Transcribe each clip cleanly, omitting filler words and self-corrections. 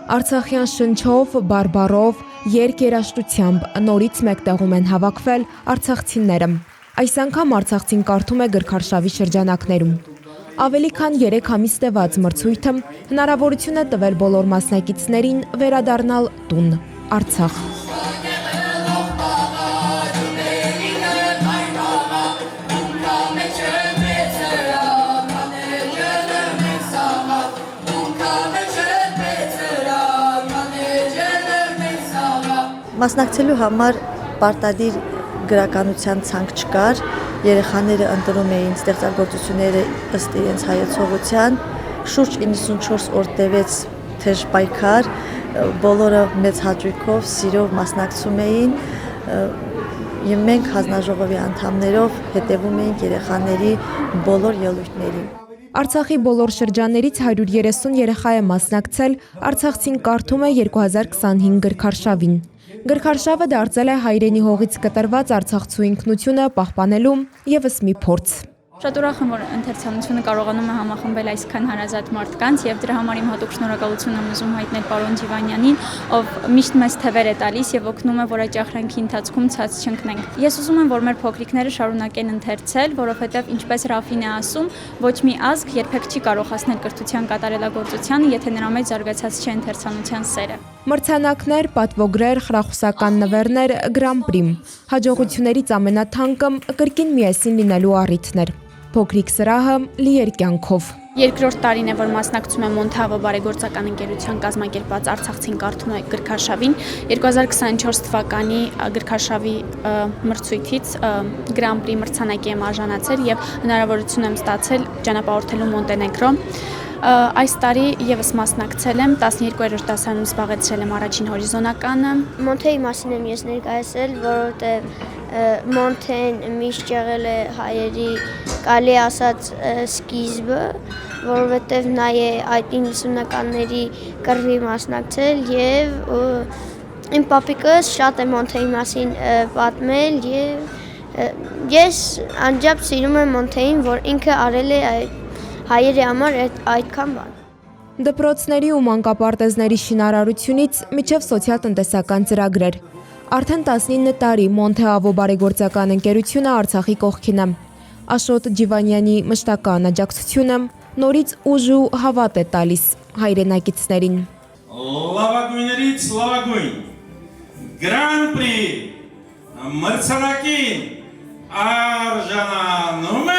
Արցախյան շնչով, բարբառով, երգերաշտությամբ նորից մեկտեղում են հավաքվել արցախցիները։ Այս անգամ արցախցին կարդում է գրքարշավի շրջանակներում։ Ավելի քան 3 ամիս տևած մրցույթը հնարավորություն է տվել բոլոր մասնակիցներին վերադառնալ տուն, Արցախ։ Մասնակցելու համար պարտադիր գրականության ցանկ չկար, երեխաները ընտրում էին ստեղծագործությունները ըստ իրենց հայեցողության, շուրջ 94 օր տևեց թեժ պայքար, բոլորը մեծ հաճույքով, սիրով մասնակցում էին, եւ մենք հանձնաժողովի անդամներով հետևում էինք երեխաների բոլոր ելույթներին։ Արցախի բոլոր շրջաններից 130 երեխա է մասնակցել Արցախցին կարդում է 2025 գրքարշավին։ Գրքարշավը դարձել է հայրենի հողից կտրված արցախցու ինքնությունը պահպանելու ևս մի փորձ։ Շատ ուրախ եմ, որ ընթերցանությունը կարողանում է համախմբել այսքան հարազատ մարդկանց եւ դրա համար իմ հատուկ շնորհակալություն եմ ուզում հայտնել պարոն Ջիվանյանին, ով միշտ մեզ թվեր է տալիս եւ օգնում է, որ այդ ճախրանքի ընթացքում ցած չընկնենք։ Ես ուզում եմ, որ մեր փոքրիկները շարունակեն ընթերցել, որովհետեւ ինչպես Ռաֆին է ասում, ոչ մի ազգ երբեք չի կարող հասնել կրթության կատարելագործությանը, եթե նրա մեջ զարգացած չէ ընթերցանության սերը։ Մրցանակներ, պատվոգրեր, խրախուսական նվերներ, գրան-պրիմ։ Հաջողություններից ամենաթանկը կրկին միասին լինելու առիթներ։ Փոքրիկ սրահը լի էր կյանքով։ Երկրորդ տարին է, որ մասնակցում եմ Մոնթավո բարեգործական ընկերության կազմակերպած Արցախցին կարդում է գրքարշավին։ 2024 թվականի գրքարշավի մրցույթից Grand-Prix մրցանակի եմ արժանացել եւ հնարավորություն եմ ստացել ճանապարհորդելու Մոնտենեգրո։ Այս տարի եւս մասնակցել եմ 12-րդ դասարանում զբաղեցրել եմ առաջին հորիզոնականը։ Մոնթեի մասին եմ ես ներկայացել, որովհետեւ Մոնթեն միշտ եղել է հայերի կարելի ասած սկիզբը, որովհետեւ նա է այդ 90-ականների կռվի մասնակցել եւ իմ պապիկս շատ է Մոնթեի մասին պատմել եւ ես անջաբ սիրում եմ Մոնթեին, որ ինքը արել է հայերի համար այդքան բան։ Դպրոցների ու մանկապարտեզների շինարարությունից մինչև սոցիալ-տնտեսական ծրագրեր։ Արդեն 19 տարի Մոնթեավո բարեգործական ընկերությունը Արցախի կողքին է։ Աշոտ Ջիվանյանի մշտական աջակցությունը նորից ուժ ու հավատ է տալիս հայրենակիցներին։ Լավագույններից լավագույն Grand-Prix մրցանակին արժանանում է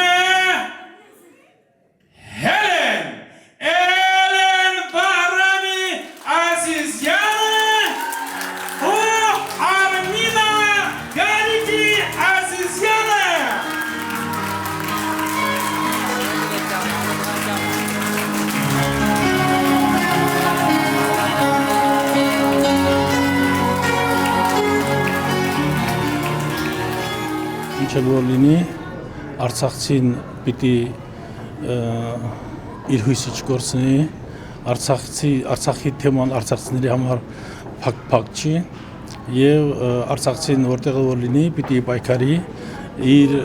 Էլեն Բարամի Ազիզյանը ու Արմինա Գարիկի Ազիզյանը։ Ինչ որ լինի, Արցախցին պիտի իր հույսը չկորցնի, Արցախի թեման արցախցիների համար փակ չի եւ Արցախցին որտեղ որ լինի, պիտի պայքարի իր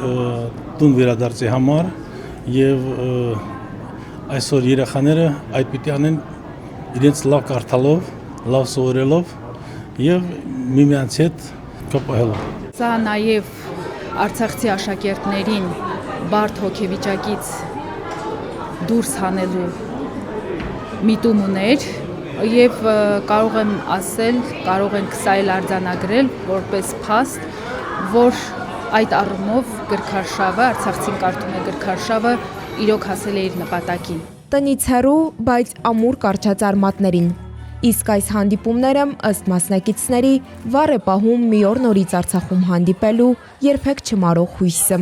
տուն վերադարձի համար եւ այսօր երեխաները այդ պիտի անեն իրենց լավ կարդալով, լավ սովորելով եւ միմյանց հետ կապահելով։ Սա նաեւ արցախցի աշակերտներին բարդ հոգեվիճակից դուրս հանելու միտում ուներ եւ կարող եմ ասել, կարող ենք սա էլ արձանագրել որպես փաստ, որ այդ առումով գրքարշավը, Արցախցին կարդում է գրքարշավը իրոք հասել է իր նպատակին։ Տնից հեռու, բայց ամուր կարճած արմատներին։ Իսկ այս հանդիպումները ըստ մասնակիցների վառ է պահում մի օր նորից Արցախում հանդիպելու երբեք չմարող հույսը։